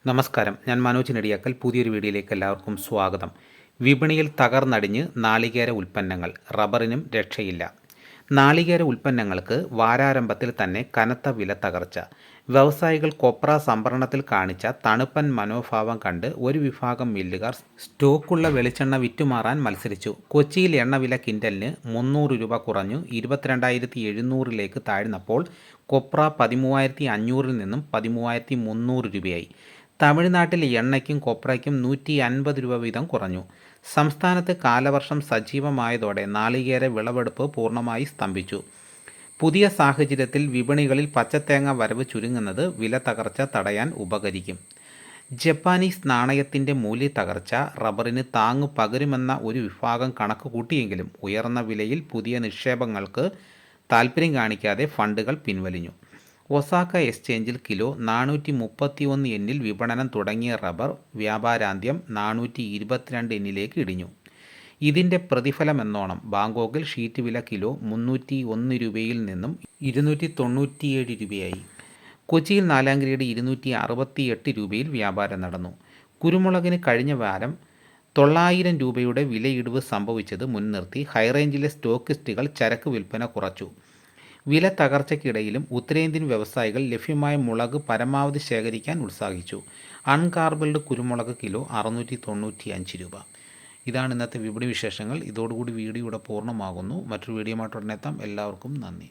നമസ്കാരം, ഞാൻ മനോജ് നെടിയാക്കൽ. പുതിയൊരു വീഡിയോയിലേക്ക് എല്ലാവർക്കും സ്വാഗതം. വിപണിയിൽ തകർന്നടിഞ്ഞ് നാളികേര ഉൽപ്പന്നങ്ങൾ, റബ്ബറിനും രക്ഷയില്ല. നാളികേര ഉൽപ്പന്നങ്ങൾക്ക് വാരാരംഭത്തിൽ തന്നെ കനത്ത വില തകർച്ച. വ്യവസായികൾ കൊപ്ര സംഭരണത്തിൽ കാണിച്ച തണുപ്പൻ മനോഭാവം കണ്ട് ഒരു വിഭാഗം മില്ലുകാർ സ്റ്റോക്കുള്ള വെളിച്ചെണ്ണ വിറ്റുമാറാൻ മത്സരിച്ചു. കൊച്ചിയിൽ എണ്ണവില ക്വിൻ്റലിന് 300 രൂപ കുറഞ്ഞു 22,700 താഴ്ന്നപ്പോൾ കൊപ്ര 13,500 നിന്നും 13,300 രൂപയായി. തമിഴ്നാട്ടിൽ എണ്ണയ്ക്കും കൊപ്രയ്ക്കും 150 രൂപ വീതം കുറഞ്ഞു. സംസ്ഥാനത്ത് കാലവർഷം സജീവമായതോടെ നാളികേര വിളവെടുപ്പ് പൂർണ്ണമായി സ്തംഭിച്ചു. പുതിയ സാഹചര്യത്തിൽ വിപണികളിൽ പച്ചത്തേങ്ങ വരവ് ചുരുങ്ങുന്നത് വില തകർച്ച തടയാൻ ഉപകരിക്കും. ജപ്പാനീസ് നാണയത്തിൻ്റെ മൂല്യത്തകർച്ച റബ്ബറിന് താങ്ങു പകരുമെന്ന ഒരു വിഭാഗം കണക്ക് കൂട്ടിയെങ്കിലും ഉയർന്ന വിലയിൽ പുതിയ നിക്ഷേപങ്ങൾക്ക് താൽപ്പര്യം കാണിക്കാതെ ഫണ്ടുകൾ പിൻവലിഞ്ഞു. ഒസാക്ക എക്സ്ചേഞ്ചിൽ കിലോ 431 യെന്നിൽ വിപണനം തുടങ്ങിയ റബ്ബർ വ്യാപാരാന്ത്യം 422 യെന്നിലേക്ക് ഇടിഞ്ഞു. ഇതിൻ്റെ പ്രതിഫലമെന്നോണം ബാങ്കോക്കിൽ ഷീറ്റ് വില കിലോ 301 രൂപയിൽ നിന്നും 297 രൂപയായി. കൊച്ചിയിൽ 4ാം ഗ്രേഡ് 268 രൂപയിൽ വ്യാപാരം നടന്നു. കുരുമുളകിന് കഴിഞ്ഞ വാരം 900 രൂപയുടെ വിലയിടിവ് സംഭവിച്ചത് മുൻനിർത്തി ഹൈറേഞ്ചിലെ സ്റ്റോക്കിസ്റ്റുകൾ ചരക്ക് വിൽപ്പന കുറച്ചു. വില തകർച്ചയ്ക്കിടയിലും ഉത്തരേന്ത്യൻ വ്യവസായികൾ ലഭ്യമായ മുളക് പരമാവധി ശേഖരിക്കാൻ ഉത്സാഹിച്ചു. അൺകാർബിൾഡ് കുരുമുളക് കിലോ 695 രൂപ. ഇതാണ് ഇന്നത്തെ വിപണി വിശേഷങ്ങൾ. ഇതോടുകൂടി വീഡിയോ ഇവിടെ പൂർണ്ണമാകുന്നു. മറ്റൊരു വീഡിയോയുമായിട്ട് ഉടനെ എത്താം. എല്ലാവർക്കും നന്ദി.